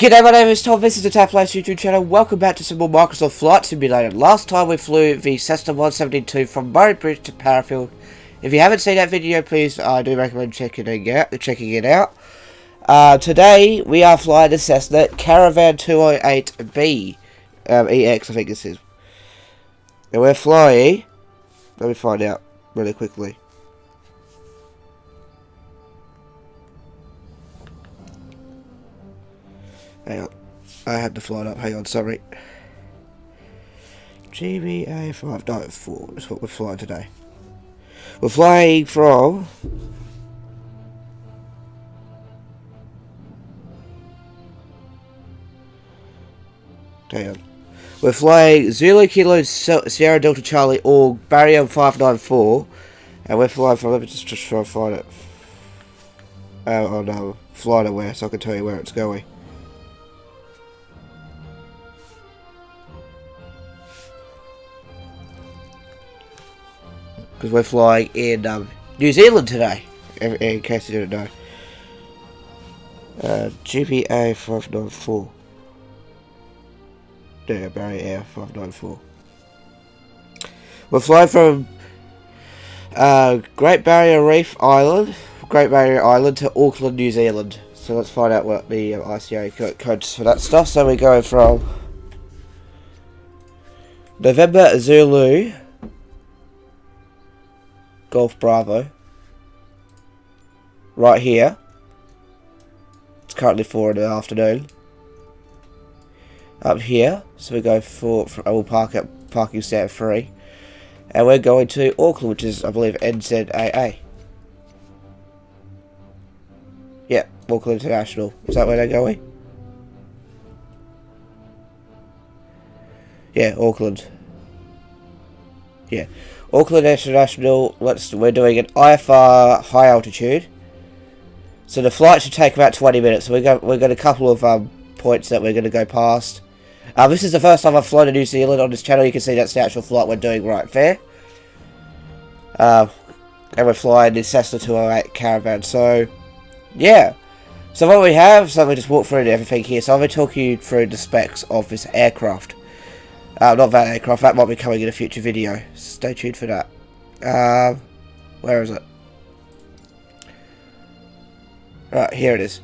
G'day, my name is Tom, this is the Taplace YouTube channel. Welcome back to some more Microsoft Flight Simulator. Last time we flew the Cessna 172 from Murray Bridge to Parafield. If you haven't seen that video, please, I do recommend checking it out. Today, we are flying the Cessna Caravan 208B EX, I think this is. And we're flying, let me find out really quickly. Hang on, I had the flight up, hang on, sorry. GBA 594 is what we're flying today. We're flying from... Hang on. We're flying Zulu Kilo Sierra Delta Charlie or Barrier 594. And we're flying from, let me just try and find it. Oh no, flight aware so I can tell you where it's going. Because we're flying in New Zealand today, in case you didn't know. GPA 594. Yeah, Barrier Air 594. We're flying from Great Barrier Island to Auckland, New Zealand. So let's find out what the ICA codes for that stuff. So we're going from November Zulu Golf Bravo, right here. It's currently 4 in the afternoon. Up here, so we go for we'll park at parking stand 3, and we're going to Auckland, which is I believe NZAA. Yeah, Auckland International. Is that where they're going? Yeah, Auckland. Yeah. Auckland International, we're doing an IFR high altitude. So the flight should take about 20 minutes. So we've got a couple of points that we're going to go past. This is the first time I've flown to New Zealand on this channel. You can see that's the actual flight we're doing right there. And we're flying the Cessna 208 Caravan. So, yeah. So what we have, so we just walk through everything here. So I'm going to talk you through the specs of this aircraft. Not that aircraft, that might be coming in a future video. Stay tuned for that. Where is it? Right, here it is.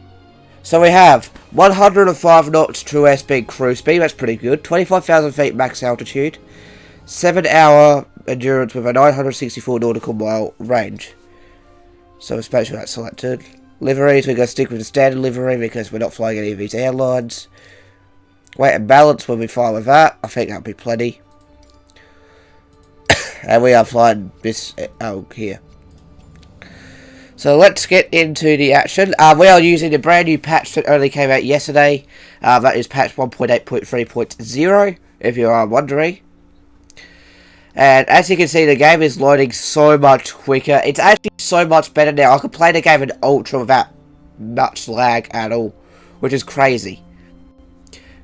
So we have 105 knots true airspeed cruise speed, that's pretty good. 25,000 feet max altitude. 7-hour endurance with a 964 nautical mile range. So let's make sure that's selected. Liveries, we're going to stick with the standard livery because we're not flying any of these airlines. Weight and balance, we'll be fine with that. I think that'll be plenty. And we are flying this here. So let's get into the action. We are using the brand new patch that only came out yesterday. That is patch 1.8.3.0, if you are wondering. And as you can see, the game is loading so much quicker. It's actually so much better now. I can play the game in Ultra without much lag at all, which is crazy,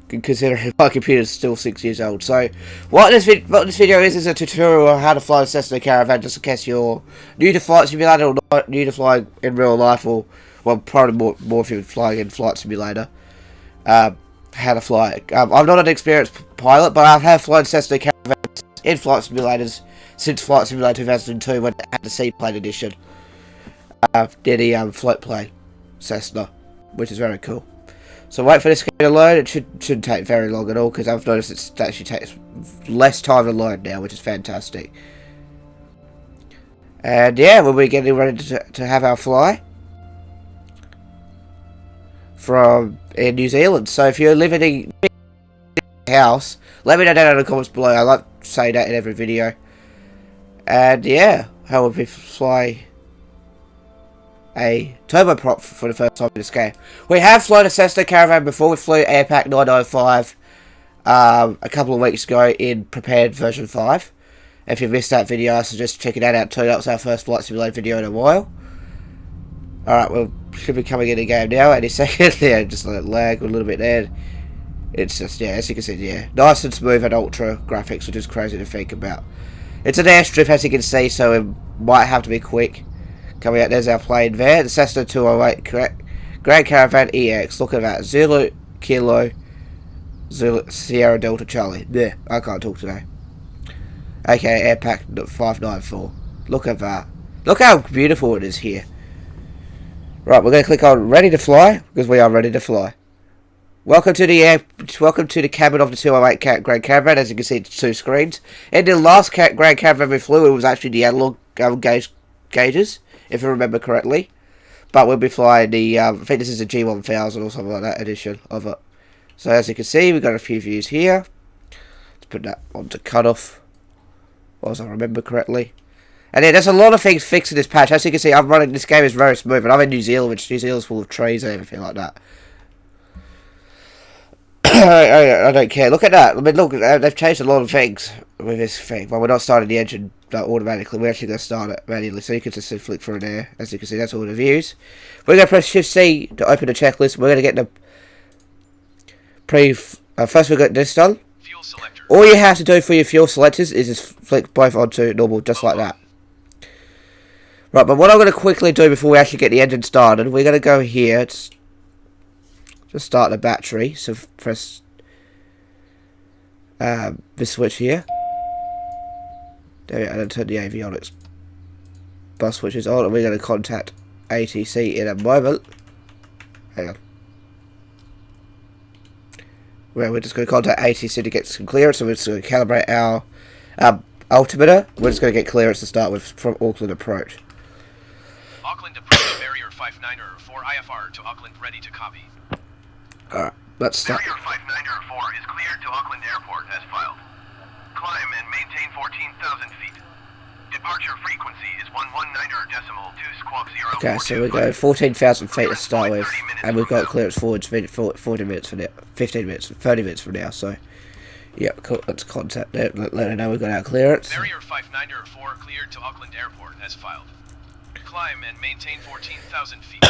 considering my computer is still 6 years old. So, what this video is a tutorial on how to fly a Cessna Caravan, just in case you're new to Flight Simulator or not new to flying in real life, or, well, probably more if you're flying in Flight Simulator. How to fly it. I'm not an experienced pilot, but I have flown Cessna Caravans in Flight Simulators since Flight Simulator 2002 when it had the Seaplane edition. Did the float plane Cessna, which is very cool. So wait for this game to load. It shouldn't take very long at all, because I've noticed it actually takes less time to load now, which is fantastic. And yeah, we'll be getting ready to have our fly from in New Zealand. So if you're living in a house, let me know down in the comments below. I like to say that in every video. And yeah, how would we fly a turboprop for the first time in this game. We have flown a Cessna Caravan before. We flew Airpack 905 a couple of weeks ago in Prepared version 5. If you missed that video, I suggest checking that out too. That was our first Flight Simulator video in a while. Alright, we should be coming in the game now any second. Yeah, just let it lag a little bit there. It's just, yeah, as you can see, yeah, nice and smooth and ultra graphics, which is crazy to think about. It's an airstrip, as you can see, so it might have to be quick. Coming out, there's our plane there, the Cessna 208 Grand Caravan EX. Look at that, Zulu Kilo Zulu, Sierra Delta Charlie. Yeah, I can't talk today. Okay, Air Pack 594. Look at that. Look how beautiful it is here. Right, we're going to click on Ready to Fly, because we are ready to fly. Welcome to the cabin of the 208 Grand Caravan. As you can see, it's 2 screens. In the last Grand Caravan we flew, it was actually the analog gauges, if I remember correctly. But we'll be flying the, I think this is a G1000 or something like that edition of it. So as you can see, we've got a few views here. Let's put that onto cutoff, as I remember correctly. And yeah, there's a lot of things fixed in this patch. As you can see, this game is very smooth, and I'm in New Zealand, which New Zealand's full of trees and everything like that. I don't care. Look at that. I mean, look, they've changed a lot of things with this thing. Well, we're not starting the engine automatically. We're actually going to start it manually. So you can just flick through there. As you can see, that's all the views. We're going to press Shift C to open the checklist. We're going to get the first we've got this done. All you have to do for your fuel selectors is just flick both onto normal, just like that. Right, but what I'm going to quickly do before we actually get the engine started, we're going to go here. Just start the battery, so press this switch here. There we go, and turn the avionics bus switches on, and we're going to contact ATC in a moment. Hang on. Well, we're just going to contact ATC to get some clearance, so we're just going to calibrate our altimeter. We're just going to get clearance to start with from Auckland approach. Auckland approach barrier 59er 4 IFR to Auckland, ready to copy. Alright, let's start. Barrier 59er 4 is cleared to Auckland Airport as filed. Climb and maintain 14,000 feet. Departure frequency is 119.2 squawk 0. Okay, so we go 14,000 feet to start with, and we've got clearance forwards 40 minutes from now, 15 minutes, 30 minutes from now, so yeah, cool, let's contact them, let them know we've got our clearance. Barrier 59er 4 cleared to Auckland Airport as filed. Climb and maintain 14,000 feet.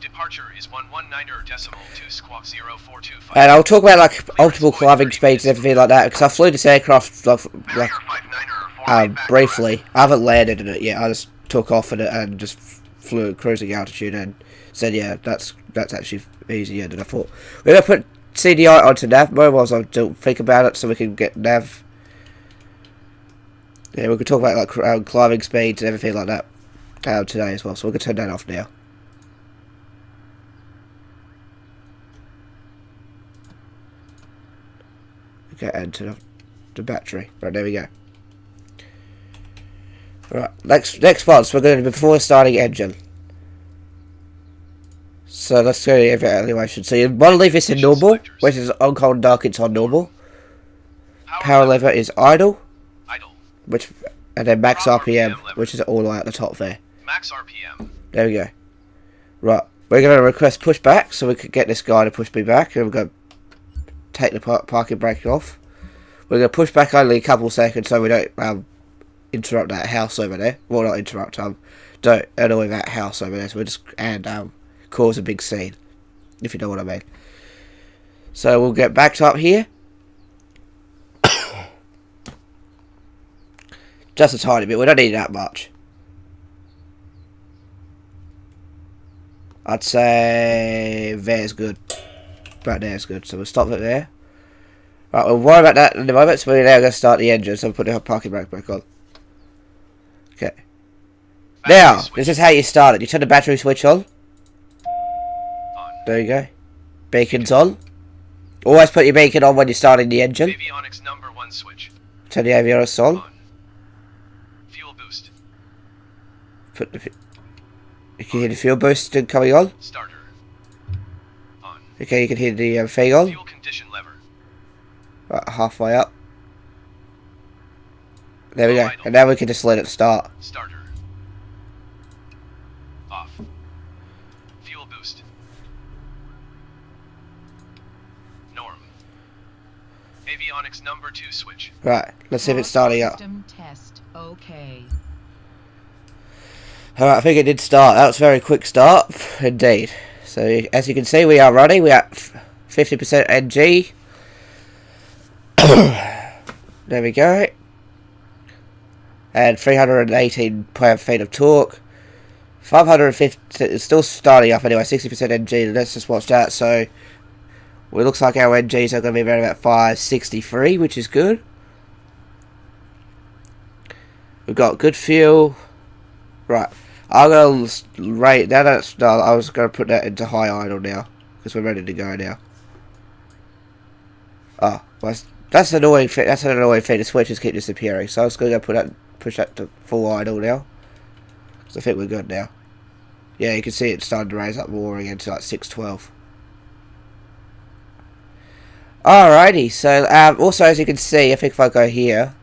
Departure is 119.2 squawk 0425. And I'll talk about like optimal climbing speeds and everything like that, because I flew this aircraft like briefly. I haven't landed in it yet. I just took off in it and just flew at cruising altitude and said, yeah, that's actually easier than I thought. We're gonna put CDI onto nav mode whilst I don't think about it, so we can get nav. Yeah, we could talk about like climbing speeds and everything like that today as well. So we can turn that off now. Okay, and turn off the battery. Right, there we go. Right, next part, so we're going to before starting engine. So let's go to evaluation. So you want to leave this in normal, which is on cold and dark, it's on normal. Power lever is idle, and then max RPM, which is all the way at the top there. Max RPM. There we go. Right, we're going to request pushback, so we could get this guy to push me back, and we're going to take the parking brake off. We're going to push back only a couple of seconds so we don't interrupt that house over there. Well, not interrupt, don't annoy that house over there. So we just cause a big scene, if you know what I mean. So we'll get backed up here. Just a tiny bit. We don't need that much. I'd say there's good. Right there's good. So we'll stop it there. Right, we'll worry about that in a moment. So we're now going to start the engine. So we'll put the parking brake back on. Okay. Now, this is how you start it. You turn the battery switch on. There you go. Beacon's on. Always put your beacon on when you're starting the engine. Avionics number 1 switch. Turn the avionics on. Fuel boost. You can hear the fuel boost coming on. Starter. On. Okay, you can hear the thing on. Fuel condition lever. Right, halfway up. There we go. And now we can just let it start. Starter. Off. Fuel boost. Norm. Avionics number 2 switch. Right, let's see if it's starting up. System test. Okay. Alright, I think it did start. That was a very quick start, indeed. So, as you can see, we are running. We are 50% NG. There we go. And 318 pound-feet of torque. 550, it's still starting up anyway, 60% NG. Let's just watch that. So, Well, it looks like our NGs are going to be around about 563, which is good. We've got good fuel. Right. I'm going to rate... Now that's done, I was going to put that into high idle now. Because we're ready to go now. Oh, well, that's an annoying thing. That's an annoying thing. The switches keep disappearing. So I was going to push that to full idle now. So I think we're good now. Yeah, you can see it's starting to raise up more again to like 612. Alrighty, so also as you can see, I think if I go here,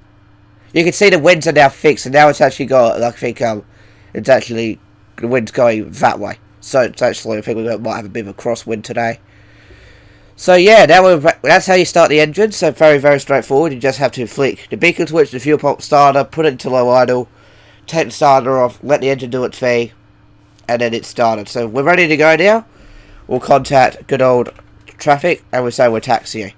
you can see the winds are now fixed, and now it's actually got, I think it's actually, the wind's going that way. So it's actually, I think we might have a bit of a crosswind today. So yeah, now that's how you start the engine, so very, very straightforward. You just have to flick the beacon switch, the fuel pump starter, put it into low idle, take the starter off, let the engine do its thing, and then it's started. So we're ready to go now. We'll contact good old traffic, and we say we're taxiing.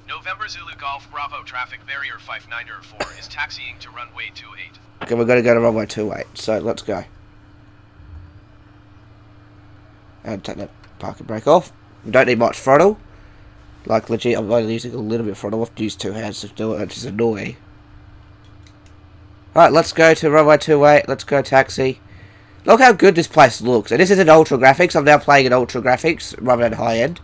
November Zulu Golf Bravo traffic barrier 5904 is taxiing to runway 28. Okay, we're going to go to runway 28, so let's go. And take that parking brake off. We don't need much throttle. Like legit, I'm only using a little bit of throttle. I have to use 2 hands to do it, which is annoying. Alright, let's go to runway 28, let's go taxi. Look how good this place looks. And this isn't ultra graphics, I'm now playing in ultra graphics rather than high end.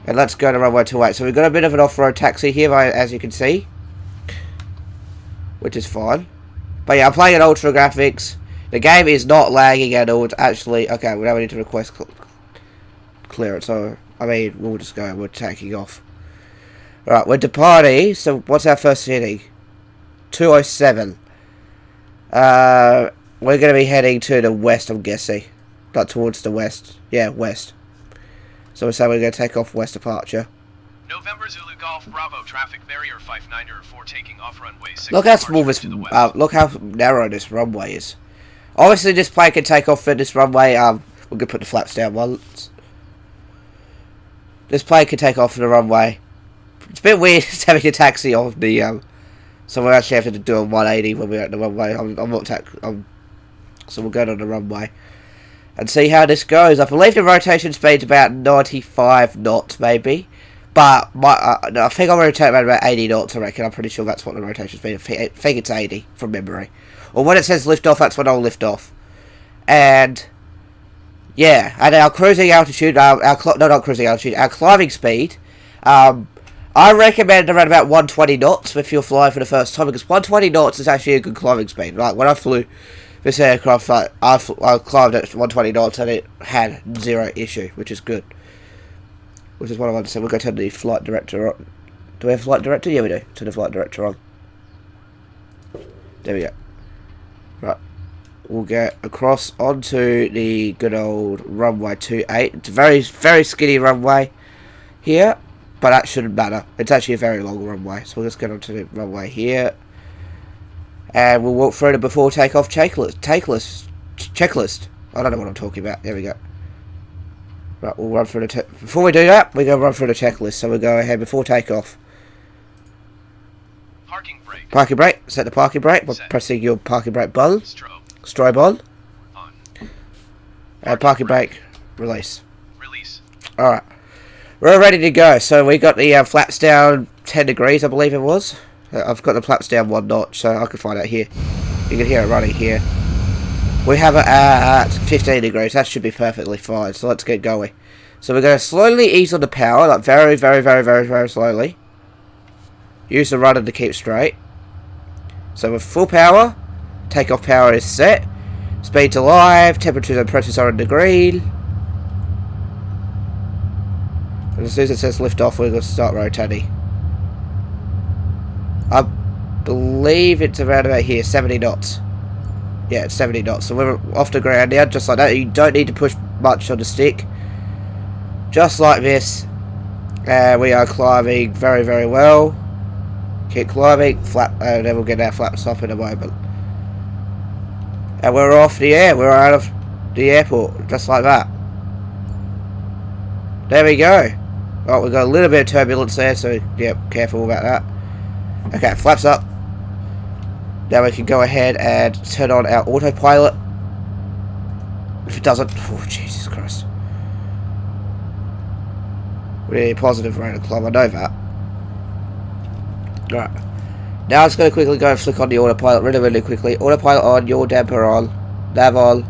And let's go to runway 28. So we've got a bit of an off-road taxi here, as you can see. Which is fine. But yeah, I'm playing in ultra graphics. The game is not lagging at all. It's actually... Okay, we now need to request clearance. So, I mean, we'll just go. We're taking off. Right, we're departing. So, what's our first heading? 207. We're going to be heading to the west, I'm guessing. Like, towards the west. Yeah, west. So we're saying we're going to take off west departure. November Zulu Golf Bravo traffic barrier 5904 taking off runway 6. Look how small this, look how narrow this runway is. Obviously this plane can take off in this runway, we're going to put the flaps down once. This plane can take off the runway. It's a bit weird having a taxi off the, so we're actually having to do a 180 when we're at the runway. So we're going on the runway. And see how this goes. I believe the rotation speed's about 95 knots, maybe. But I think I'm rotating around about 80 knots, I reckon. I'm pretty sure that's what the rotation speed is. I think it's 80, from memory. Or when it says lift off, that's when I'll lift off. And, yeah. And our cruising altitude, our climbing speed, I recommend around about 120 knots if you're flying for the first time. Because 120 knots is actually a good climbing speed. Like, when I flew... This aircraft, I climbed at 120 knots and it had 0 issue, which is good. Which is what I want to say. We'll go turn the flight director on. Do we have a flight director? Yeah, we do. Turn the flight director on. There we go. Right. We'll get across onto the good old runway 28. It's a very, very skinny runway here, but that shouldn't matter. It's actually a very long runway. So we'll just get onto the runway here. And we'll walk through the before takeoff checklist. I don't know what I'm talking about. There we go. Right, we'll run through the... Before we do that, we're going to run through the checklist. So we'll go ahead before takeoff. Parking brake. Parking brake. Set the parking brake by pressing your parking brake button. Strobe on. And parking brake. Release. Alright. We're ready to go. So we got the flaps down 10 degrees, I believe it was. I've got the flaps down 1 notch, so I can find out here. You can hear it running here. We have it at 15 degrees. That should be perfectly fine. So let's get going. So we're going to slowly ease on the power, like very, very, very, very, very slowly. Use the rudder to keep straight. So with full power, takeoff power is set. Speed's alive. Temperatures and pressures are in the green. And as soon as it says lift off, we're going to start rotating. I believe it's around about here, 70 knots. Yeah, it's 70 knots. So we're off the ground now, just like that. You don't need to push much on the stick. Just like this. And we are climbing very, very well. Keep climbing. Flap, and then we'll get our flaps off in a moment. And we're off the air. We're out of the airport. Just like that. There we go. Oh, we've got a little bit of turbulence there, so yeah, careful about that. Okay, flaps up. Now we can go ahead and turn on our autopilot. If it doesn't... Oh, Jesus Christ. We need a positive rate of climb, I know that. Right. Now I'm just going to quickly go and flick on the autopilot really quickly. Autopilot on, yaw damper on, nav on.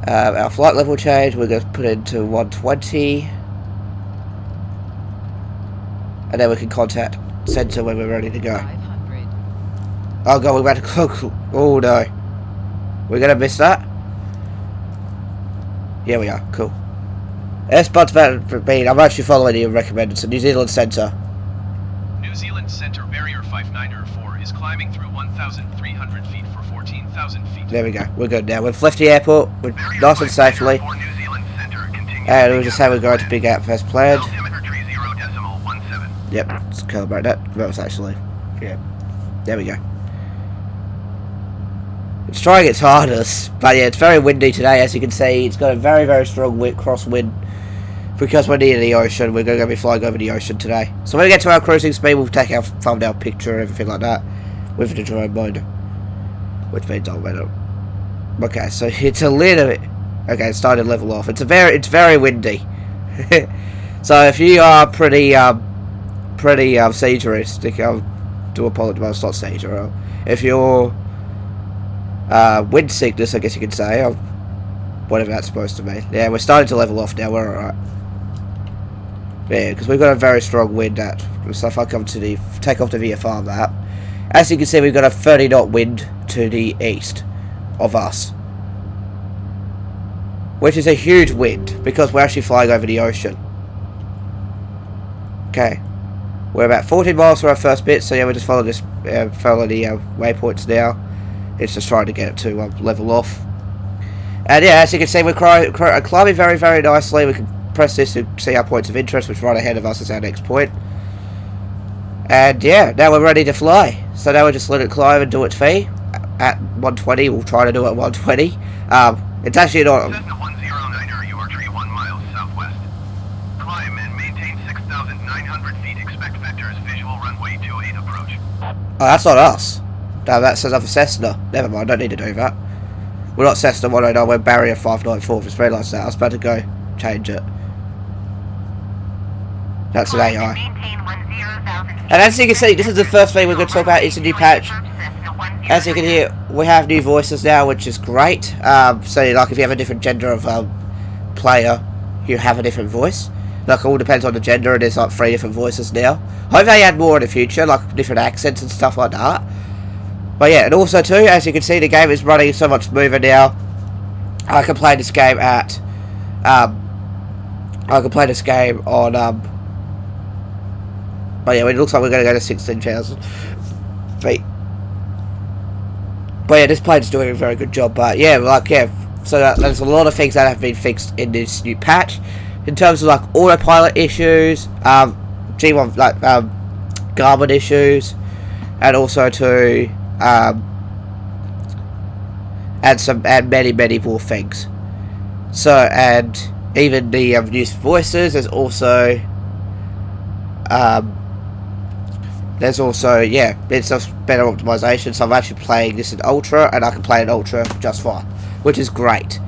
Our flight level change, we're going to put it into 120. And then we can contact centre when we're ready to go. 500. Oh god, we're about to go. Oh no. We're going to miss that? Yeah, we are. Cool. S-Bud's about to be, I'm actually following you recommended, so New Zealand Centre. New Zealand Centre Barrier 594 is climbing through 1,300 feet for 14,000 feet. There we go. We're good now. We've left the airport. We're nice and safely. And we'll just have a go to Big Gap as planned. Yep, let's calibrate that. That was actually... Yeah. There we go. It's trying its hardest. But yeah, it's very windy today, as you can see. It's got a very strong crosswind. Because we're near the ocean, we're going to be flying over the ocean today. So when we get to our cruising speed, we'll take our thumbnail picture and everything like that. With the drone mode. Which means I'll wait up. Okay, so it's a little bit... Okay, it's starting to level off. It's very windy. So if you are pretty seizuristic, I do apologise, it's not seizure. If you're wind sickness, I guess you could say, whatever that's supposed to mean. Yeah, we're starting to level off now, we're alright. Yeah, because we've got a very strong wind at, so if I come to the, take off the VFR map, as you can see we've got a 30 knot wind to the east of us. Which is a huge wind, because we're actually flying over the ocean. Okay. We're about 14 miles from our first bit, so yeah, we'll just follow this, follow the waypoints now. It's just trying to get it to level off. And yeah, as you can see, we're climbing very nicely. We can press this to see our points of interest, which right ahead of us is our next point. And yeah, now we're ready to fly. So now we'll just let it climb and do its thing. At 120, we'll try to do it at 120. It's actually not... Cessna 109er, you are 1 miles southwest. Climb and maintain 6,900 feet. Expect vectors, visual runway 28 approach. Oh, that's not us. No, that says I'm for Cessna. Never mind, don't need to do that. We're not Cessna 109, we're Barrier 594. Just realised that. I was about to go change it. That's an AI. And as you can see, this is the first thing we're going to talk about. It's a new patch. As you can hear, we have new voices now, which is great. So, like, if you have a different gender of player, you have a different voice. Like, it all depends on the gender, and there's like 3 different voices now. Hope they add more in the future, like different accents and stuff like that. But yeah, and also too, as you can see, the game is running so much smoother now. I can play this game at, I can play this game on, but yeah, it looks like we're going to go to 16,000 feet. But yeah, this plane's doing a very good job. But yeah, like, yeah, so there's a lot of things that have been fixed in this new patch. In terms of, like, autopilot issues, G1, like, Garmin issues, and also to, and many more things. So, and even the new voices, there's also, yeah, it's just better optimization. So I'm actually playing this in Ultra, and I can play in Ultra just fine, which is great.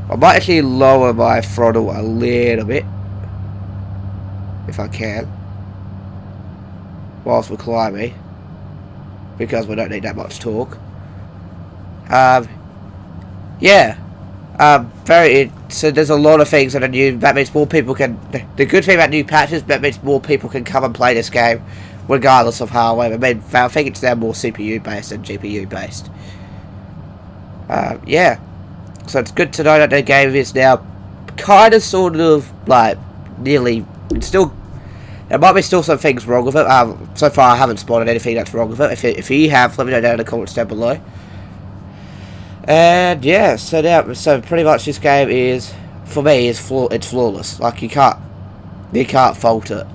I might actually lower my throttle a little bit, if I can, whilst we're climbing, because we don't need that much torque. Yeah, so there's a lot of things that are new. That means more people can. The good thing about new patches, that means more people can come and play this game, regardless of hardware. I mean, I think it's now more CPU based than GPU based. Yeah. So it's good to know that the game is now kind of, sort of, like, nearly, it's still, there might be still some things wrong with it. So far I haven't spotted anything that's wrong with it. If you have, let me know down in the comments down below. And yeah, so now, so pretty much this game is, for me, it's flawless. Like, you can't fault it.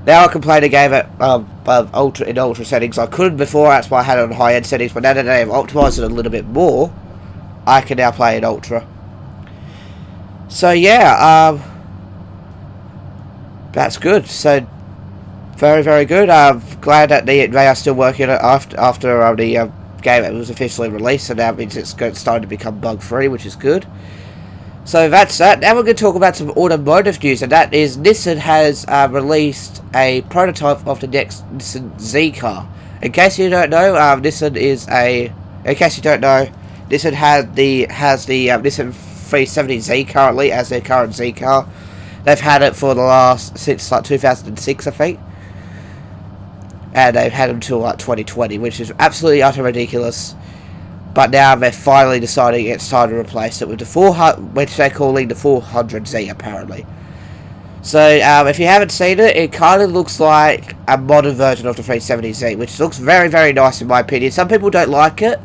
Now I can play the game at in ultra settings. I couldn't before, that's why I had it on high end settings, but now that they've optimised it a little bit more, I can now play in Ultra. So yeah, that's good. So very good. I'm glad that they are still working on it after the game was officially released. So now it means it's starting to become bug free, which is good. So that's that. Now we're going to talk about some automotive news, and that is Nissan has released a prototype of the next Nissan Z car. In case you don't know, Nissan has the Nissan 370Z currently as their current Z car. They've had it for since like 2006, I think, and they've had it until like 2020, which is absolutely utter ridiculous. But now they're finally deciding it's time to replace it with the 400, which they're calling the 400Z apparently. So if you haven't seen it, it kind of looks like a modern version of the 370Z, which looks very, very nice in my opinion. Some people don't like it.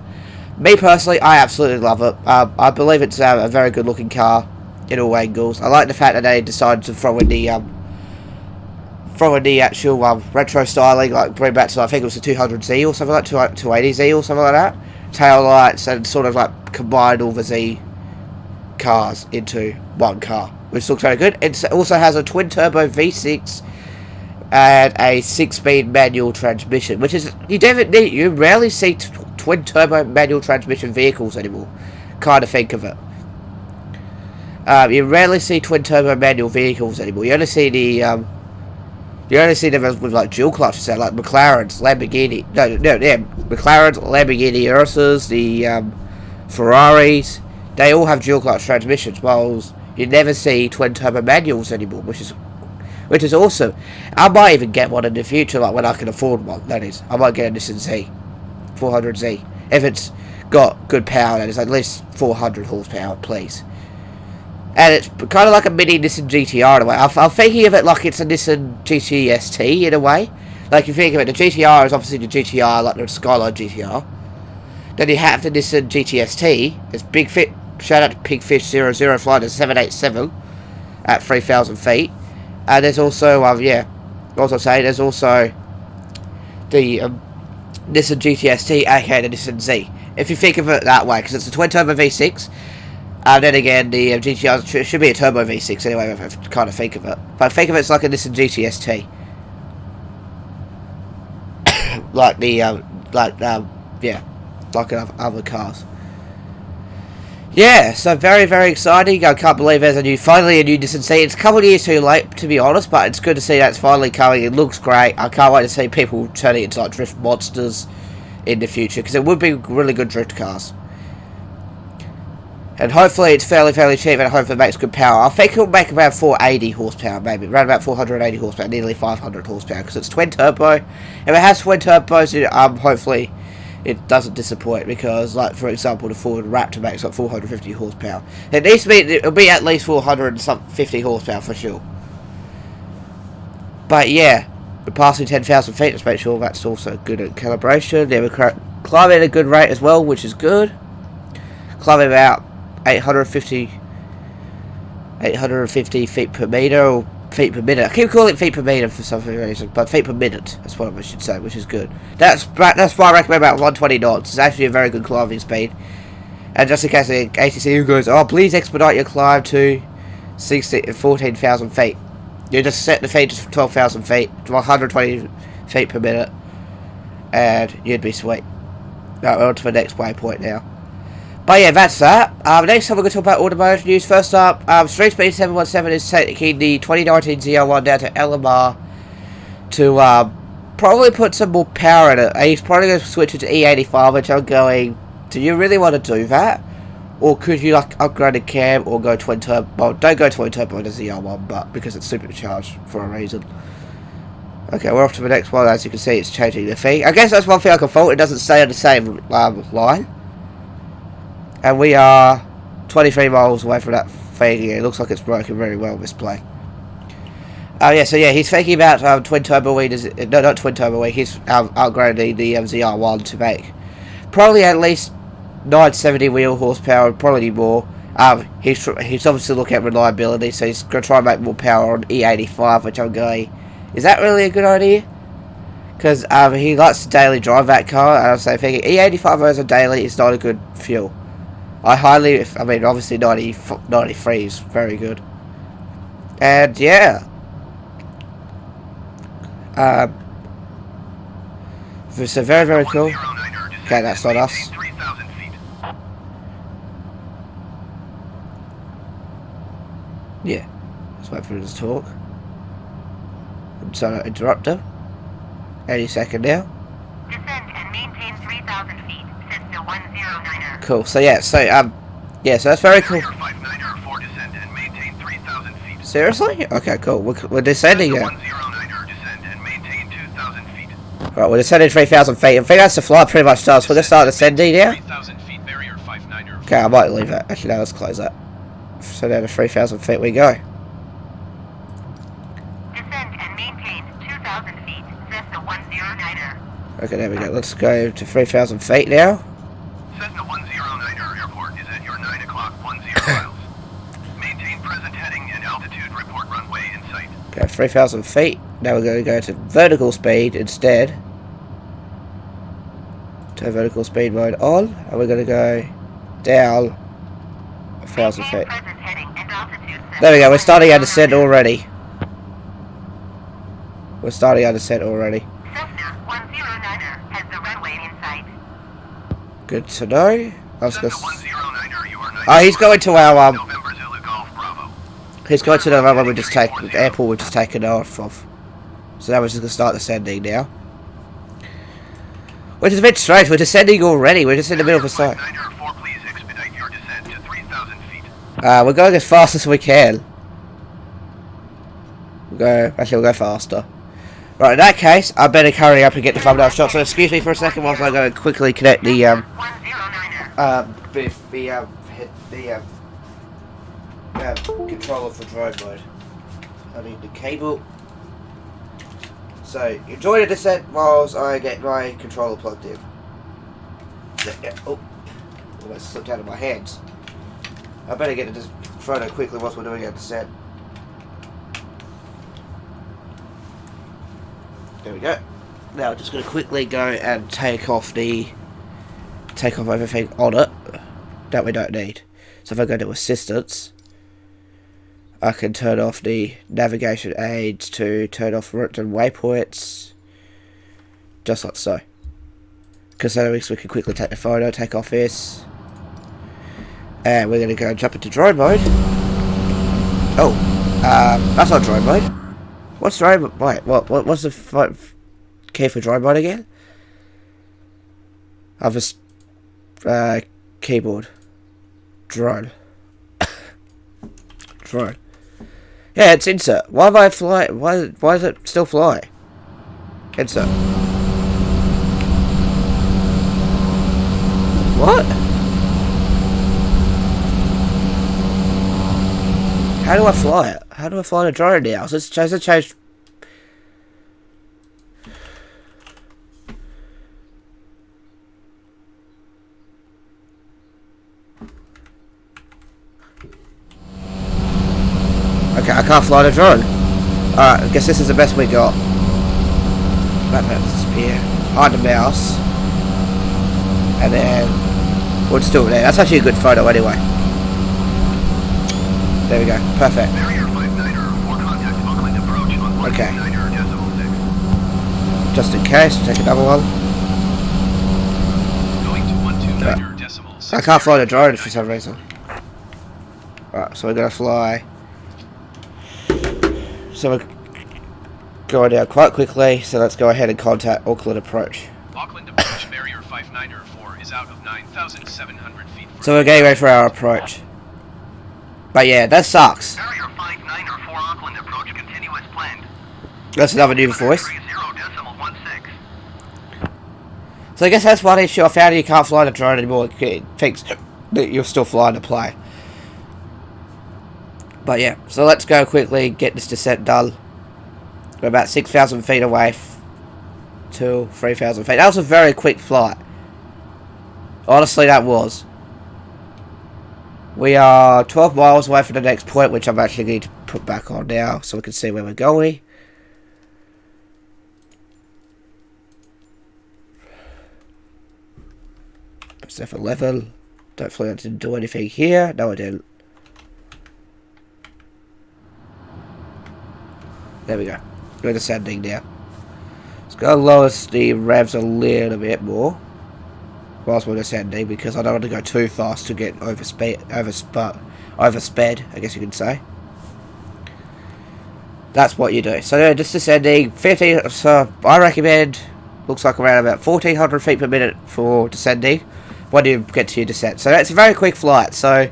Me personally, I absolutely love it. I believe it's a very good looking car in all angles. I like the fact that they decided to throw in the actual retro styling, like bring back to, I think it was the 200Z or something like 280Z or something like that. Tail lights and sort of like combine all the Z cars into one car, which looks very good. It also has a twin turbo V6 and a 6-speed manual transmission, which is you rarely see twin turbo manual transmission vehicles anymore. Kind of think of it. You rarely see twin turbo manual vehicles anymore. You only see them with like dual clutches, like McLaren's, Lamborghini. McLaren's, Lamborghini Ursas, the Ferraris. They all have dual clutch transmissions, whilst you never see twin turbo manuals anymore, which is awesome. I might even get one in the future, like when I can afford one. That is, I might get a Nissan Z, 400Z, if it's got good power. That is at least 400 horsepower, please. And it's kind of like a mini Nissan GTR in a way. I'm thinking of it like it's a Nissan GTST in a way. Like you think of it, the GTR is obviously the GTR, like the Skyline GTR. Then you have the Nissan GTST. It's Big Fit. Shout out to Pigfish 00 flying a 787 at 3,000 feet. And there's also there's also the Nissan GTST, aka the Nissan Z. If you think of it that way, because it's a twin turbo V6. And then again, the GTR should be a turbo V6 anyway, if I kind of think of it. But think of it as like a Nissan GTST. like other cars. Yeah, so very, very exciting. I can't believe there's finally a new Nissan Z. It's a couple of years too late, to be honest, but it's good to see that it's finally coming. It looks great. I can't wait to see people turning it into like drift monsters in the future, because it would be really good drift cars. And hopefully it's fairly cheap, and I hope it makes good power. I think it'll make around 480 horsepower, maybe. Around about 480 horsepower, nearly 500 horsepower, because it's twin turbo. If it has twin turbos, hopefully it doesn't disappoint, because, like, for example, the Ford Raptor makes like 450 horsepower. It'll be at least 450 horsepower for sure. But yeah, we're passing 10,000 feet, let's make sure that's also good at calibration. Then we're climbing at a good rate as well, which is good. Climbing about 850 feet per meter, or feet per minute. I keep calling it feet per meter for some reason, but feet per minute, that's what I should say, which is good. That's why I recommend about 120 knots. It's actually a very good climbing speed. And just in case the ATC who goes, oh, please expedite your climb to 14,000 feet. You just set the feet to 12,000 feet, to 120 feet per minute, and you'd be sweet. Right, we're on to the next waypoint now. But yeah, that's that. Next time we're going to talk about automotive news. First up, Street Speed 717 is taking the 2019 ZR1 down to LMR to probably put some more power in it. He's probably going to switch it to E85, which I'm going, do you really want to do that? Or could you like upgrade a cam or go twin turbo? Well, don't go twin turbo in the ZR1, but because it's supercharged for a reason. Okay, we're off to the next one. As you can see, it's changing the thing. I guess that's one thing I can fault. It doesn't stay on the same line. And we are 23 miles away from that thing. It looks like it's working very well, this plane. Yeah, so yeah, he's thinking about twin turbo wing. No, not twin turbo wing. He's upgrading the ZR1 to make probably at least 970 wheel horsepower, probably more. He's obviously looking at reliability, so he's going to try and make more power on E85, which I'm going, is that really a good idea? Because he likes to daily drive that car, and I'm thinking E85 as a daily is not a good fuel. Obviously 93 is very good. And yeah. So very, very cool. Okay, that's not us. Yeah. Let's wait for him to talk. I'm trying to interrupt him. Any second now. Descend and maintain 3,000 feet. Cessna 109er. Cool. So yeah, so that's very cool. Barrier 59er for descend and maintain 3,000 feet. Seriously? Okay, cool. We're descending Cessna now. 109er descend and maintain 2,000 feet. Right, we're descending 3,000 feet. I think that's the flight pretty much does. We're gonna start descending now. 3,000 feet. Barrier 59er. Okay, I might leave that. Actually, no, let's close that. So down to 3,000 feet we go. Descend and maintain 2,000 feet. Cessna 109er. Okay, there we go. Let's go to 3,000 feet now. Cessna 109er airport is at your 9 o'clock 10 miles. Maintain present heading and altitude. Report runway in sight. Okay, 3,000 feet. Now we're going to go to vertical speed instead. Turn vertical speed mode on, and we're going to go down 1,000 Maintain feet. present heading and altitude. There we go. We're starting our descent already. We're starting our descent already. Cessna 109er has the runway in sight. Good to know. Let's go. Cessna 109er, you are 9 Oh, he's going to our November Zulu Golf Bravo. He's going to the runway we just taken, the airport we've just taken off of. So now we're just going to start descending now. Which is a bit strange, we're descending already, we're just in the middle of a site. 59er, please expedite your descent to 3,000 feet. We're going as fast as we can. We'll go faster. Right, in that case, I better hurry up and get the thumbnail shot, so excuse me for a second whilst I go and quickly connect the, 109er. controller for drone mode. I need the cable. So, enjoy the descent whilst I get my controller plugged in. Oh, almost slipped out of my hands. I better get this photo quickly whilst we're doing our descent. There we go. Now I'm just going to quickly go and take off everything on it that we don't need. So if I go to assistance, I can turn off the navigation aids to turn off routes and waypoints, just like so. Because then we can quickly take the photo, take off this, and we're going to go and jump into drone mode. Oh, that's not drone mode. What's drone mode? Wait, what's the key for drone mode again? I've just keyboard drone. Drone. Yeah, it's insert. Why am I flying? Why is it still flying? Insert. What? How do I fly it? How do I fly the drone now? So it's changed. Okay, I can't fly the drone. Alright, I guess this is the best we got. Disappear. Hide the mouse. And then we'll just do it there. That's actually a good photo anyway. There we go. Perfect. Barrier 59er for contact Auckland approach on Okay. 129er.6. Just in case, take another one. Going to 129er.6. I can't fly the drone for some reason. Alright, so we're gonna fly. So we're going down quite quickly, so let's go ahead and contact Auckland approach. Auckland approach barrier 59er 4 is out of 9,700 feet. So we're getting ready for our approach. But yeah, that sucks. Barrier 59er 4 Auckland approach continuous planned. That's another new voice. 30.16. So I guess that's one issue I found. You can't fly the drone anymore. It thinks that you're still flying the plane. But yeah, so let's go quickly get this descent done. We're about 6,000 feet away to 3,000 feet. That was a very quick flight. Honestly, that was. We are 12 miles away from the next point, which I'm actually going to put back on now so we can see where we're going. Press F11. Hopefully I didn't do anything here. No, I didn't. There we go. We're descending now. Let's go lower the revs a little bit more whilst we're descending, because I don't want to go too fast to get oversped, I guess you could say. That's what you do. So yeah, just descending 15. So I recommend, looks like around about 1400 feet per minute for descending when you get to your descent. So that's a very quick flight. So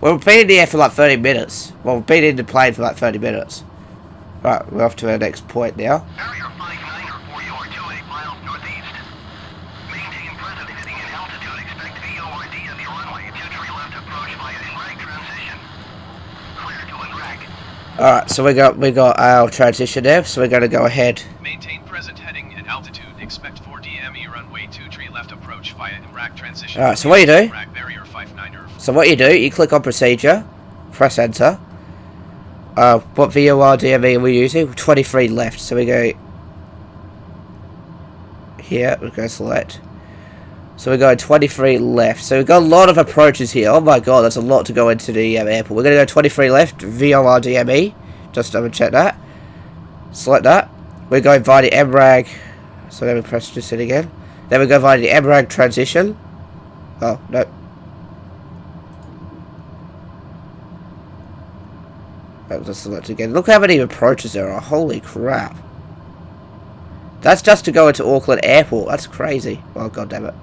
we've been in the air for like 30 minutes. Well, we've been in the plane for like 30 minutes. Right, we're off to our next point now. Barrier 59 for you are 28 miles northeast. Maintain present heading and altitude. Expect VORD of your runway. 23 left approach via in-rag transition. Clear to in-rag. Alright, so we got our transition there, so we're going to go ahead. Maintain present heading and altitude. Expect 4DME runway 23 left approach via rack transition. Alright, so what you do? Rack barrier 59er. So what you do, you click on procedure, press enter. What VORDME are we using? 23 left, so we go here, we go select. So we go 23 left. So we've got a lot of approaches here. Oh my god, that's a lot to go into the airport. We're going to go 23 left, VORDME. Just double check that. Select that. We're going via the MRAG. So then we press this in again. Then we go via the MRAG transition. Oh, no. That was a select again. Look how many approaches there are. Holy crap. That's just to go into Auckland Airport. That's crazy. Oh, god damn it.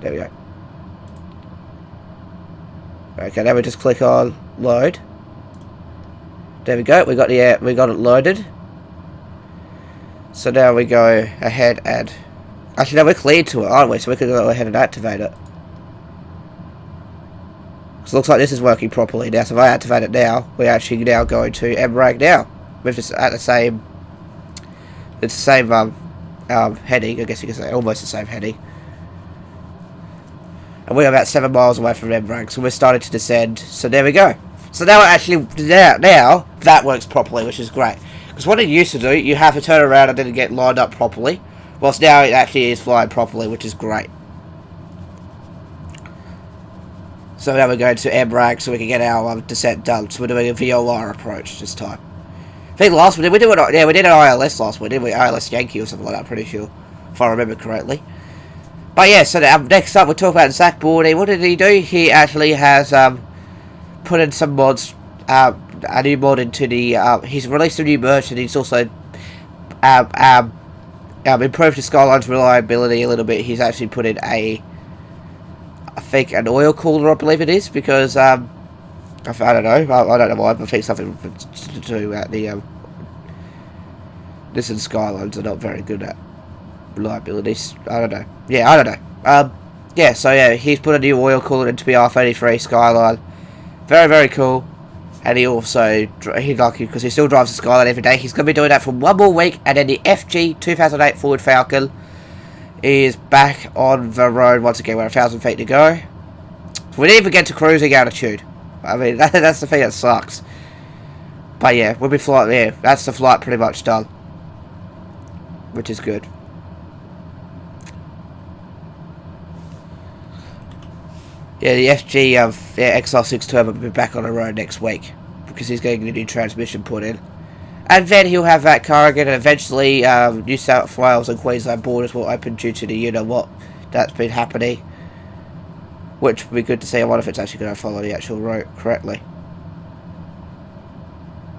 There we go. Okay, now we just click on load. There we go. We got it loaded. So now we go ahead and actually now we're cleared to it, aren't we? So we can go ahead and activate it. So it looks like this is working properly now. So if I activate it now, we're actually now going to MRAG now. With this at the same, it's the same heading. I guess you could say almost the same heading. And we're about 7 miles away from MRAG, so we're starting to descend. So there we go. So now actually now that works properly, which is great. Because what it used to do, you have to turn around and then get lined up properly. Whilst now it actually is flying properly, which is great. So now we're going to MRAG so we can get our descent done. So we're doing a VOR approach this time. I think last we did an ILS last one, didn't we? ILS Yankee or something like that, I'm pretty sure. If I remember correctly. But yeah, so next up we'll talk about Zach Bordy. What did he do? He actually has put in some mods, a new mod into the, he's released a new merch and he's also improved the Skyline's reliability a little bit. He's actually put in I think an oil cooler, I believe it is, because, I don't know, I don't know why, but I think something to do at the, this and Skylines are not very good at reliabilities. I don't know. Yeah, I don't know. Yeah, so yeah, he's put a new oil cooler into the R33 Skyline. Very, very cool. And he also, because he still drives the Skyline every day, he's going to be doing that for 1 more week. And then the FG 2008 Ford Falcon is back on the road once again. We're 1,000 feet to go. We didn't even get to cruising altitude. I mean, that's the thing that sucks. But yeah, we'll be flying there. That's the flight pretty much done. Which is good. Yeah, the FG XR6 Turbo will be back on the road next week because he's getting a new transmission put in. And then he'll have that car again, and eventually New South Wales and Queensland borders will open due to the you-know-what that's been happening. Which will be good to see. I wonder if it's actually going to follow the actual route correctly.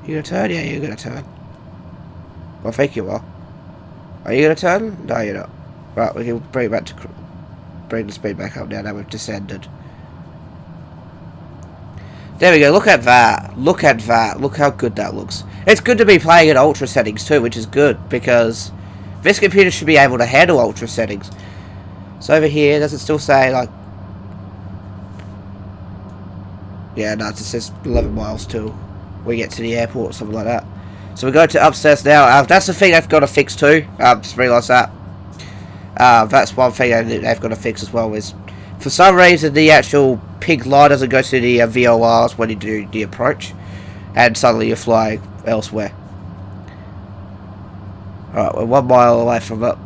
You going to turn? Yeah, you're going to turn. Well, I think you are. Are you going to turn? No, you're not. Right, we can bring it back to... Bring the speed back up now we've descended. There we go, look at that. Look at that. Look how good that looks. It's good to be playing at ultra settings too, which is good, because this computer should be able to handle ultra settings. So over here, does it still say, like... Yeah, no, it says 11 miles till we get to the airport or something like that. So we go to upstairs now. That's the thing they've got to fix too. Just realised that. That's one thing they've got to fix as well, is for some reason the actual pink line doesn't go to the VORs when you do the approach, and suddenly you're flying elsewhere. Alright, we're 1 mile away from it.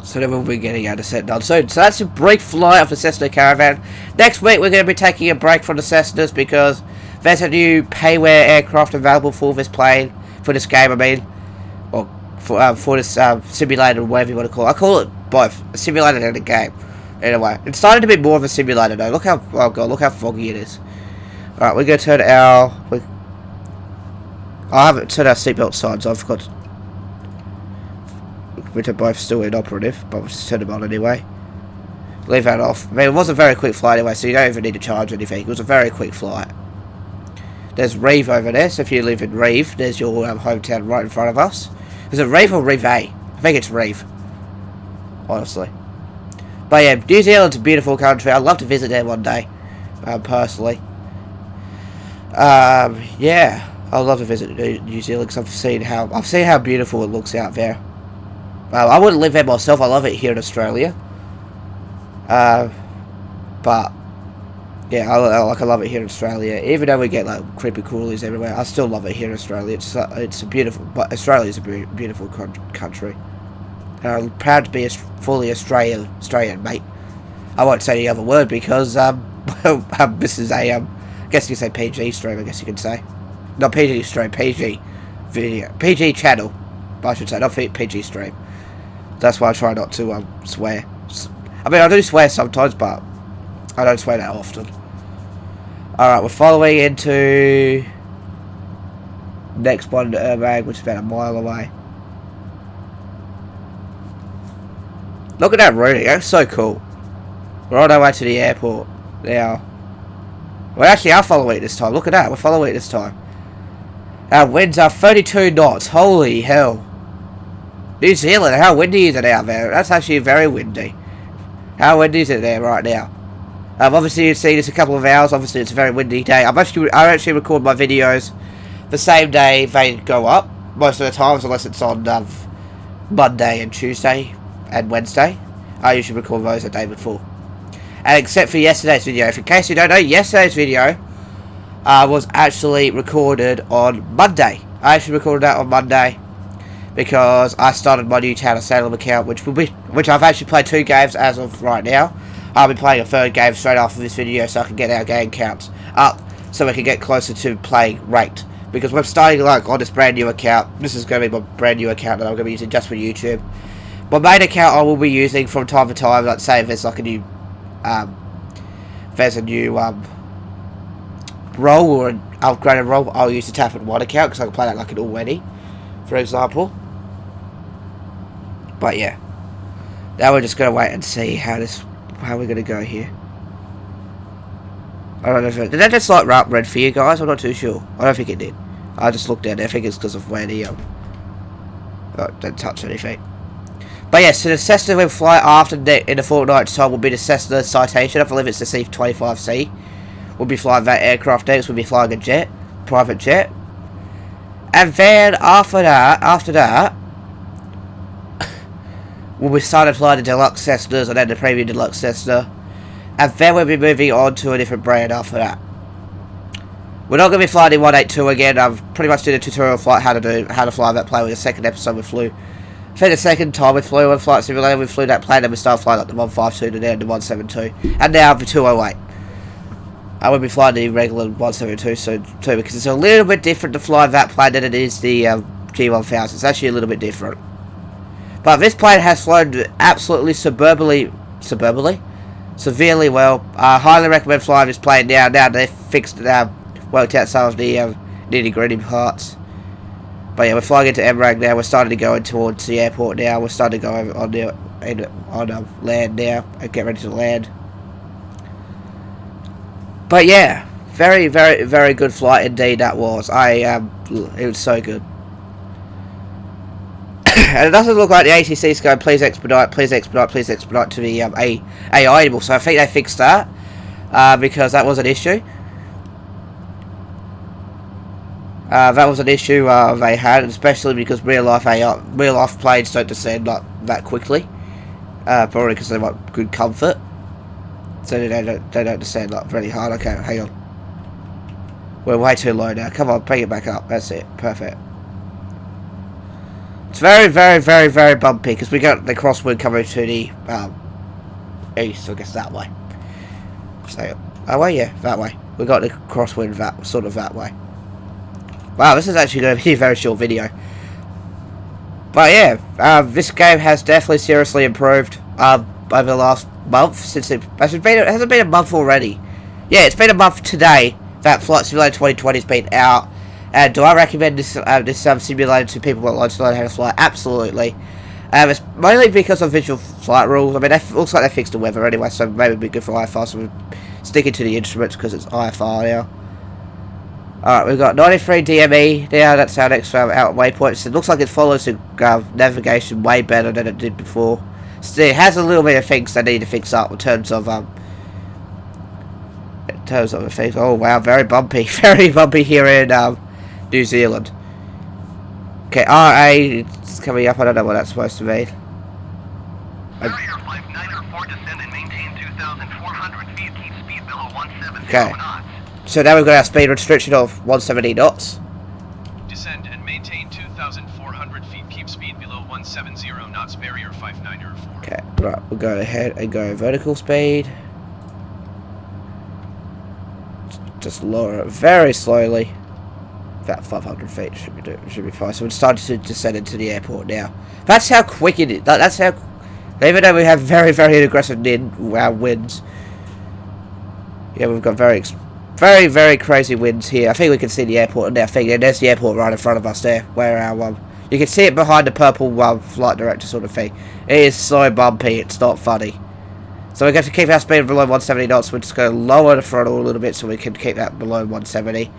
So then we'll be getting our descent done soon. So that's a brief flight of the Cessna Caravan. Next week we're going to be taking a break from the Cessnas because there's a new payware aircraft available for this plane, for this game I mean. Or for this simulator, or whatever you want to call it. I call it both, a simulator and a game. Anyway, it's starting to be more of a simulator though. Look how, oh god, look how foggy it is. Alright, we're going to turn our... I haven't turned our seatbelt signs off, which are both still inoperative, but we'll just turn them on anyway. Leave that off. I mean, it was a very quick flight anyway, so you don't even need to charge anything. It was a very quick flight. There's Reeve over there, so if you live in Reeve, there's your hometown right in front of us. Is it Reeve or Reeve? I think it's Reeve. Honestly. But yeah, New Zealand's a beautiful country. I'd love to visit there one day, personally. Yeah, I'd love to visit New Zealand because I've seen how beautiful it looks out there. I wouldn't live there myself. I love it here in Australia. But yeah, I love it here in Australia. Even though we get like creepy crawlies everywhere, I still love it here in Australia. It's a beautiful, but Australia's a beautiful country. And I'm proud to be fully Australian, mate. I won't say the other word because this is a I guess you could say PG stream. I guess you could say, not PG stream, PG video, PG channel. I should say, not PG stream. That's why I try not to swear. I mean, I do swear sometimes, but I don't swear that often. Alright, we're following into next one to Ermag, which is about a mile away. Look at that routing, that's so cool. We're on our way to the airport now. We actually are following it this time. Look at that, we're following it this time. Our winds are 32 knots. Holy hell. New Zealand, how windy is it out there? That's actually very windy. How windy is it there right now? Obviously you've seen this a couple of hours. Obviously it's a very windy day. I actually record my videos the same day they go up. Most of the times, unless it's on Monday and Tuesday and Wednesday. I usually record those the day before. And except for yesterday's video. If in case you don't know, yesterday's video was actually recorded on Monday. I actually recorded that on Monday because I started my new Town of Salem account, which I've actually played 2 games as of right now. I'll be playing a 3rd game straight after this video so I can get our game counts up so we can get closer to playing ranked. Because we're starting like on this brand new account. This is going to be my brand new account that I'm going to be using just for YouTube. My main account I will be using from time to time, like say if there's like a new role or an upgraded role, I'll use the Tap and 1 account because I can play that like an already, for example. But yeah, now we're just going to wait and see how we're going to go here. I don't know if did that just light up red for you guys? I'm not too sure. I don't think it did. I just looked at it. I think it's because of where the don't touch anything. But yeah, so the Cessna will fly after in a fortnight's time will be the Cessna Citation. I believe it's the C-25C. We'll be flying that aircraft next. We'll be flying a private jet. And then after that, we'll be starting flying the Deluxe Cessnas and then the Premium Deluxe Cessna. And then we'll be moving on to a different brand after that. We're not going to be flying in 182 again. I've pretty much did a tutorial flight how to fly that plane with the second episode we flew. I think the second time we flew on Flight Simulator, we flew that plane and we started flying like the 152 to then the 172. And now the 208. I will be flying the regular 172 soon too, because it's a little bit different to fly that plane than it is the G1000. It's actually a little bit different. But this plane has flown absolutely severely well. I highly recommend flying this plane now. Now they've fixed worked out some of the nitty-gritty parts. But yeah, we're flying into MRAG now. We're starting to go in towards the airport now. We're starting to go over on land now and get ready to land. But yeah, very, very, very good flight indeed that was. It was so good. And it doesn't look like the ATC's going, please expedite to the AI anymore. So I think they fixed that because that was an issue. That was an issue they had, especially because real life planes don't descend like that quickly. Probably because they want good comfort, so they don't descend like really hard. Okay, hang on. We're way too low now. Come on, bring it back up. That's it. Perfect. It's very, very, very, very bumpy because we got the crosswind coming to the east. I guess that way. So, that way, yeah, that way. We got the crosswind that way. Wow, this is actually going to be a very short video. But yeah, this game has definitely seriously improved over the last month since it hasn't been a month already. Yeah, it's been a month today that Flight Simulator 2020 has been out. And do I recommend this simulator to people who want to learn how to fly? Absolutely. It's mainly because of visual flight rules. I mean, it looks like they fixed the weather anyway, so maybe it'd be good for IFR. So we're sticking to the instruments because it's IFR now. Alright, we've got 93 DME now. That's our next out waypoints. It looks like it follows the navigation way better than it did before. Still, it has a little bit of things they need to fix up in terms of the things. Oh wow, very bumpy, very bumpy here in New Zealand. Okay, RA, it's coming up. I don't know what that's supposed to mean. Barrier flight 904, descend and maintain 2,400 feet. Keep speed below 170 Okay. knots. So now we've got our speed restriction of 170 knots. Descend and maintain 2,400 feet. Keep speed below 170 knots. Barrier 5904. Okay, right, we'll go ahead and go vertical speed. Just lower it very slowly. About 500 feet should be fine. So we're starting to descend into the airport now. That's how quick it is. That's how. Even though we have very, very aggressive winds. Yeah, we've got very, very crazy winds here. I think we can see the airport now. There's the airport right in front of us there, where our you can see it behind the purple flight director sort of thing. It is so bumpy. It's not funny. So we're going to keep our speed below 170 knots. We're just going to lower the throttle a little bit so we can keep that below 170.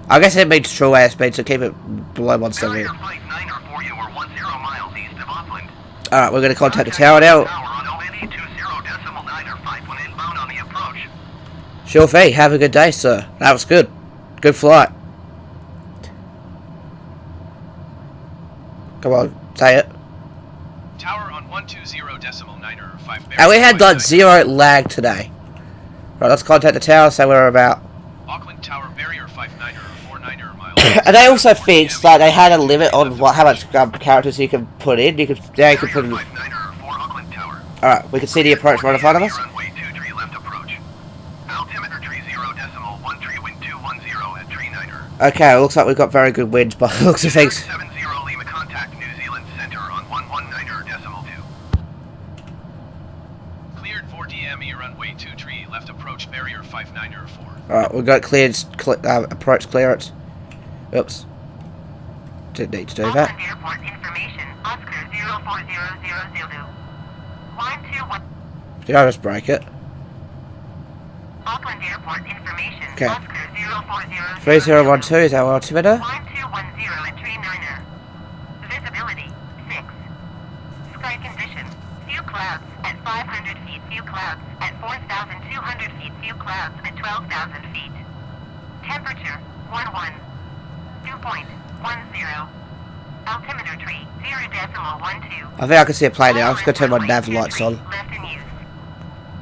I guess it means true airspeed, so keep it below 170. Barrier flight 904, you are 10 miles east of Auckland. Alright, we're going to contact the tower now. Tower on ONE 20.9 or 5 when inbound on the approach. Sure thing. Have a good day, sir. That was good. Good flight. Come on, say it. Tower on 120.9 or 5. And we had like 0 lag today. Right, let's contact the tower, say where we're about. Auckland Tower barrier 59 or 49 miles. And they also fixed, like, they had a limit on how much characters you can put in. You could put in. Barrier 59 or 4 Auckland Tower. Alright, we can see the approach right in front of us. Runway 23 left approach. Altimeter tree 0.1 tree wind 210 at tree 9er. Okay, it looks like we've got very good winds by the looks of things. 70 Lima contact New Zealand Center on 119.2. Cleared 4 DME runway 23 left approach barrier 5904. Alright, we've got cleared approach clearance. Oops. Didn't need to do that. Auckland Airport information. Oscar 04000. 121. Did I just break it? Auckland Airport information. Okay. Oscar 04000. 3012 is our altimeter. 1210 at tree 9er. Visibility 6. Sky condition. Few clouds at 500 feet. Few clouds at 4,200 feet. Few clouds at 12,000 feet. Temperature 11. 2.10. Altimeter tree 0.12. I think I can see a plane now. I'm just going to turn my nav lights on. Left in use.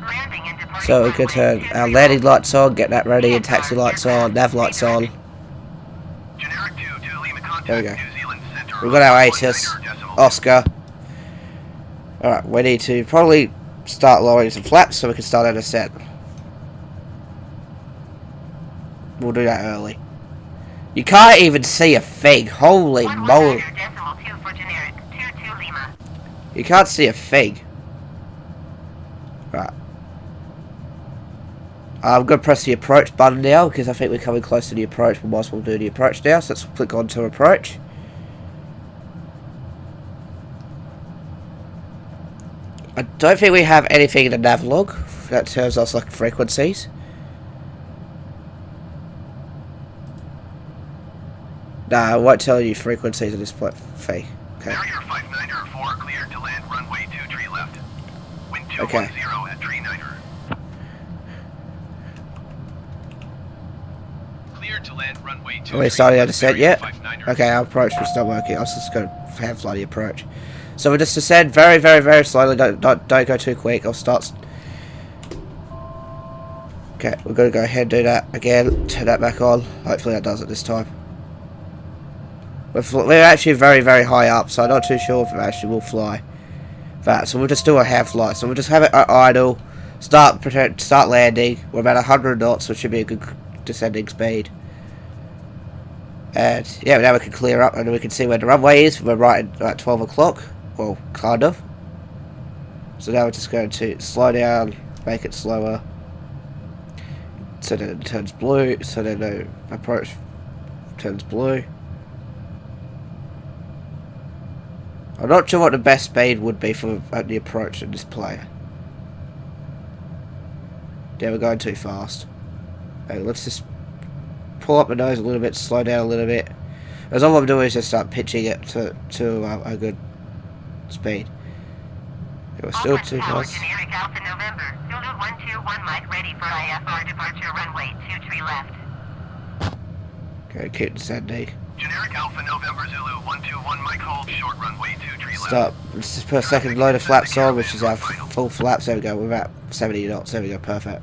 Landing and departing So we can turn our landing lights on, get that ready, and taxi lights on, nav lights on. Generic 2 Lima contact There we go. New Zealand Center. We've got our ATIS, Oscar. Alright, we need to probably start lowering some flaps so we can start our descent. We'll do that early. You can't even see a thing. Holy moly. 119.2 for generic 22 Lima. You can't see a thing. Right. I'm going to press the approach button now because I think we're coming close to the approach. We might as well do the approach now. So let's click on to approach. I don't think we have anything in the nav log that tells us like frequencies. Nah, I won't tell you frequencies at this point. Okay. Barrier 5904 cleared to land runway 23 left. Wind 210 Okay. at tree 9er. Cleared to land runway 23. Are we starting our descent yet? 59er. Okay, our approach was not working. I was just going to have fly the approach. So we'll just descend very, very, very slowly. Don't go too quick. I'll start. Okay, we're going to go ahead and do that again. Turn that back on. Hopefully that does it this time. We're actually very, very high up, so I'm not too sure if it actually will fly that. So we'll just do a half flight. So we'll just have it idle, start landing. We're about 100 knots, which should be a good descending speed. And yeah, now we can clear up and we can see where the runway is. We're right at 12 o'clock. Well, kind of. So now we're just going to slow down, make it slower. So then it turns blue, so then the approach turns blue. I'm not sure what the best speed would be for the approach of this player. Yeah, we're going too fast. Okay, let's just pull up the nose a little bit, slow down a little bit. As all I'm doing is just start pitching it to a good speed. Okay, we're still too fast. Generic Alpha November. Zulu 121 Mike ready for IFR departure runway 23 left. Okay, keep the Sandy. Generic Alpha November Zulu 121 Mike hold short runway 23 left. Stop. Let's just put a second load of flaps on, which is our full flaps. There we go. We're about 70 knots. There we go. Perfect.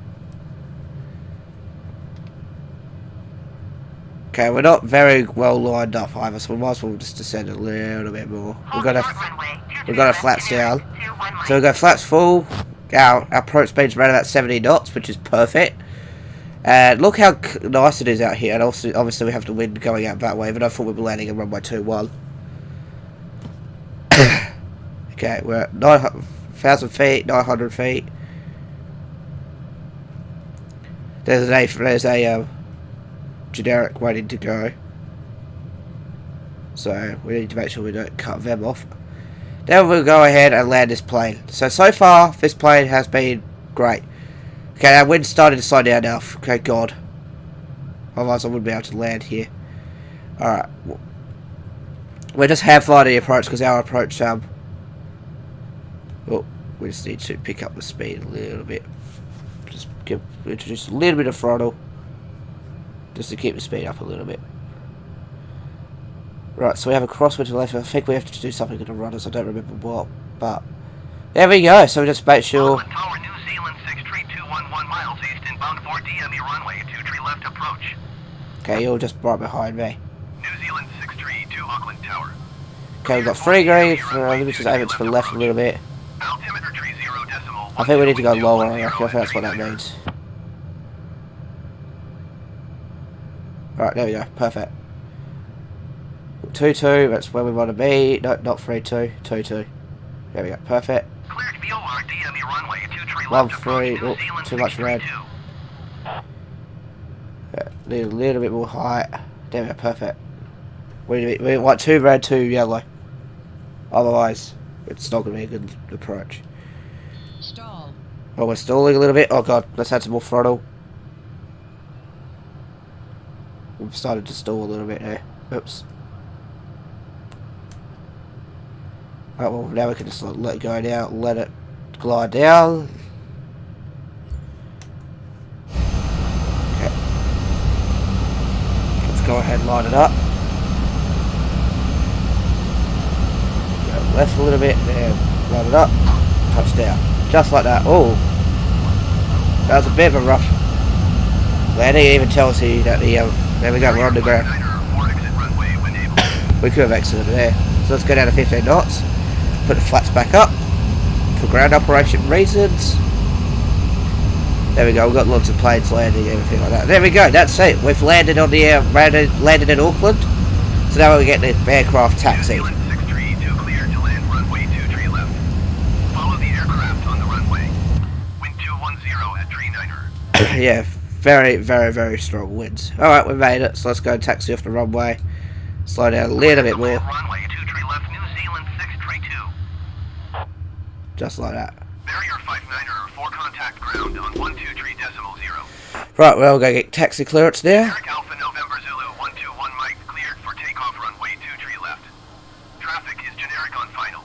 Okay, we're not very well lined up either, so we might as well just descend a little bit more. We've got our flaps down. So we've got flaps full. Our approach speed's around about 70 knots, which is perfect. And look how nice it is out here. And also, obviously, we have the wind going out that way, but I thought we were landing in runway 21. Okay, we're at 1,000 feet, 900 feet. There's a generic waiting to go, so we need to make sure we don't cut them off. Then we'll go ahead and land this plane. So far this plane has been great. Okay, our wind's starting to slow down now. Okay, God, otherwise I wouldn't be able to land here. Alright, we're just half-flying the approach because our approach oh, we just need to pick up the speed a little bit. Just introduce a little bit of throttle just to keep the speed up a little bit. Right, so we have a crosswind to the left. I think we have to do something with the rudders. I don't remember what, but there we go. So we just make sure. Auckland Tower, New Zealand 63211 miles east inbound 4 DME runway 23 left approach. Okay, you're just right behind me. New Zealand 632 Auckland Tower. Okay, we've got 3 green. Let me just aim it to the left a little bit. Altimeter tree 0 decimal. I think we need to go lower. I think that's what that means. Right, there we go. Perfect. 2-2, that's where we want to be. No, not 3-2. 2-2. There we go. Perfect. Cleared VOR DME runway 23 left 1-3. approach. Oh, too much red. Yeah, need a little bit more height. There we go. Perfect. We want 2 red, 2 yellow. Otherwise, it's not going to be a good approach. Stall. Oh, we're stalling a little bit. Oh god, let's add some more throttle. We've started to stall a little bit here. Oops. Right, well now we can just let it go now, let it glide down. Okay. Let's go ahead and line it up. Go left a little bit, there, line it up, touch down. Just like that. Oh, that was a bit of a rough landing. It even tells you that the there we go, we're on the ground. We could have exited there. So let's go down to 15 knots. Put the flaps back up for ground operation reasons. There we go. We've got lots of planes landing, everything like that. There we go. That's it. We've landed on the landed in Auckland. So now we get the aircraft taxi. New Zealand 632 cleared to land runway 23 left. Follow the aircraft on the runway. Wind 210 at tree 9er. Yeah, very, very, very strong winds. Alright, we made it. So let's go and taxi off the runway. Slow down a little bit more. Runway 23 left, New Zealand 632. Just like that. Barrier 59er for contact ground on 123.0. Right, well, we'll go get taxi clearance now. Generic Alpha November Zulu 121 Mike cleared for takeoff runway 23 left. Traffic is generic on final.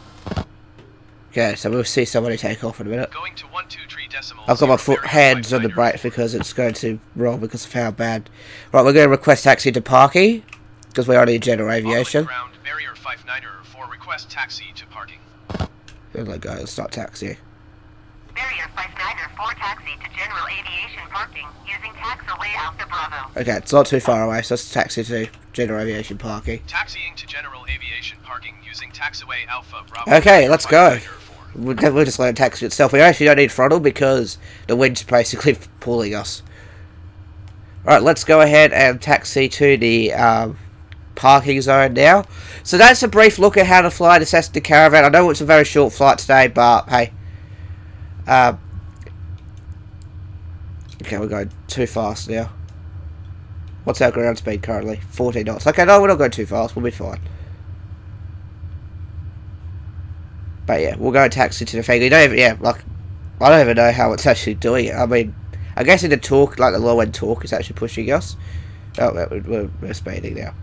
Okay, so we'll see somebody take off in a minute. Going to 123.0. I've got my hands on the brakes because it's going to roll because of how bad. Right, we're going to request taxi to parking because we're already in general aviation. Ground barrier 59er for request taxi to parking. There we go, let's start taxi. Barrier 59er for taxi to general aviation parking using taxiway Alpha Bravo. Okay, it's not too far away, so let's taxi to general aviation parking. Taxiing to general aviation parking using taxiway Alpha Bravo. Okay, let's go. We'll just let it taxi itself. We actually don't need throttle because the wind's basically pulling us. Alright, let's go ahead and taxi to the parking zone now. So that's a brief look at how to fly the Cessna Caravan. I know it's a very short flight today, but hey, Okay, we're going too fast now. What's our ground speed currently? 14 knots. Okay, no, we're not going too fast. We'll be fine. But yeah, we'll go taxi to the thing. You don't even, yeah, like, I don't even know how it's actually doing it. I mean, I guess in the torque, like the low end torque is actually pushing us. Oh, we're speeding now.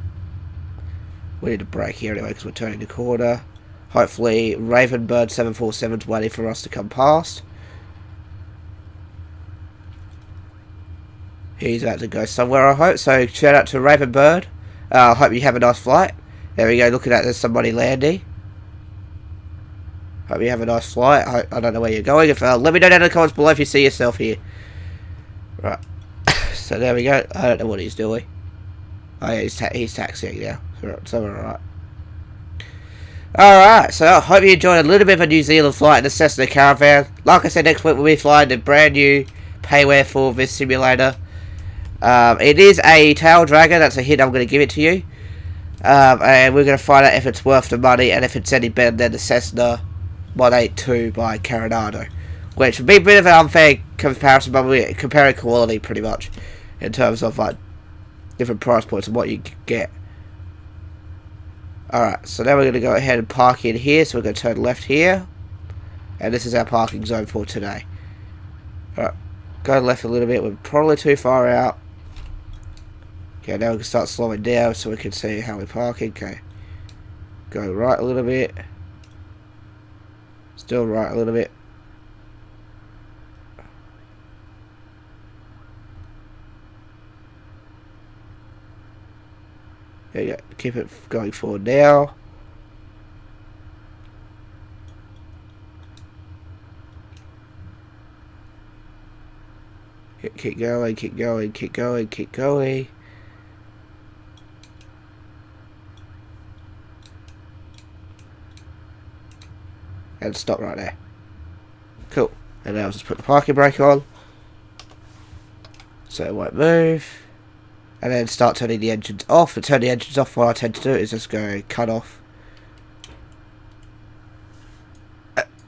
We need to brake here anyway because we're turning the corner. Hopefully, Ravenbird 747's waiting for us to come past. He's about to go somewhere, I hope. So, shout out to Ravenbird. I hope you have a nice flight. There we go, looking at there's somebody landing. Hope you have a nice flight. I don't know where you're going. If let me know down in the comments below if you see yourself here. Right. So, there we go. I don't know what he's doing. Oh, yeah, he's taxiing now. So, we're alright. Alright, so I hope you enjoyed a little bit of a New Zealand flight in the Cessna Caravan. Like I said, next week we'll be flying the brand new payware for this simulator. It is a tail dragger, that's a hint I'm going to give it to you. And we're going to find out if it's worth the money and if it's any better than the Cessna 182 by Coronado. Which would be a bit of an unfair comparison, but we're comparing quality pretty much. In terms of like different price points and what you can get. Alright, so now we're going to go ahead and park in here. So we're going to turn left here. And this is our parking zone for today. Alright, go left a little bit. We're probably too far out. Okay, now we can start slowing down so we can see how we're parking. Okay, go right a little bit. Still right a little bit. There you go. Keep it going forward now. Keep going, keep going, keep going, keep going. And stop right there. Cool. And now I'll just put the parking brake on. So it won't move. And then start turning the engines off. To turn the engines off, what I tend to do is just go cut off.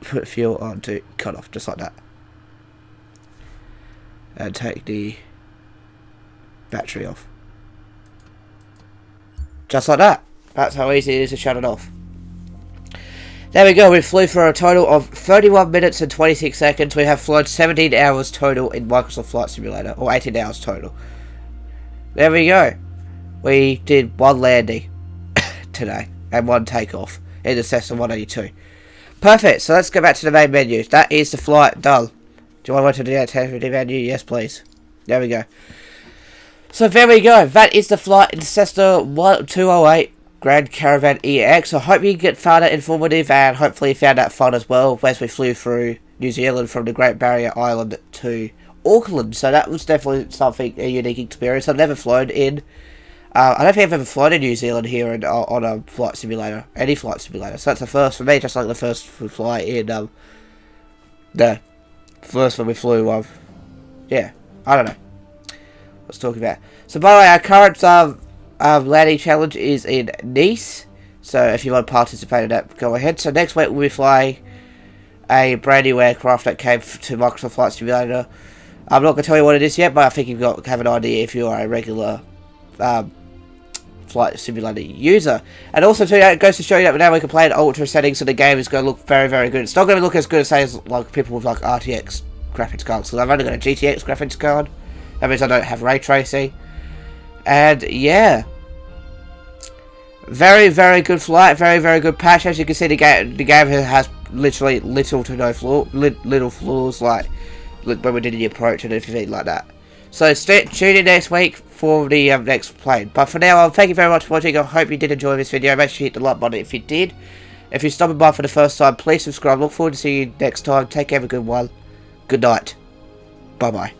Put fuel on to cut off, just like that. And take the battery off. Just like that. That's how easy it is to shut it off. There we go, we flew for a total of 31 minutes and 26 seconds. We have flown 17 hours total in Microsoft Flight Simulator, or 18 hours total. There we go. We did one landing today, and one takeoff in the Cessna 182. Perfect, so let's go back to the main menu. That is the flight done. Do you want to go to the activity menu? Yes, please. There we go. So there we go. That is the flight in Cessna 208 Grand Caravan EX. I hope you found it informative and hopefully you found that fun as well as we flew through New Zealand from the Great Barrier Island to Auckland. So that was definitely something, a unique experience. I've never flown in. I don't think I've ever flown in New Zealand here on a flight simulator, any flight simulator. So that's the first for me, just like the first flight in the first one we flew. Yeah, I don't know. Let's talk about. So by the way, our current landing challenge is in Nice. So if you want to participate in that, go ahead. So next week we'll be flying a brand new aircraft that came to Microsoft Flight Simulator. I'm not going to tell you what it is yet, but I think you've have an idea if you are a regular Flight Simulator user. And also too, it goes to show you that now we can play in ultra settings, so the game is going to look very, very good. It's not going to look as good as say as like people with like RTX graphics cards, because I've only got a GTX graphics card. That means I don't have ray tracing. And yeah, very, very good flight, very, very good patch. As you can see, the game has literally little to no little flaws like when we did the approach and everything like that. So tune in next week for the next plane. But for now, thank you very much for watching. I hope you did enjoy this video. Make sure you hit the like button if you did. If you're stopping by for the first time, please subscribe. Look forward to seeing you next time. Take care, have a good one. Good night. Bye bye.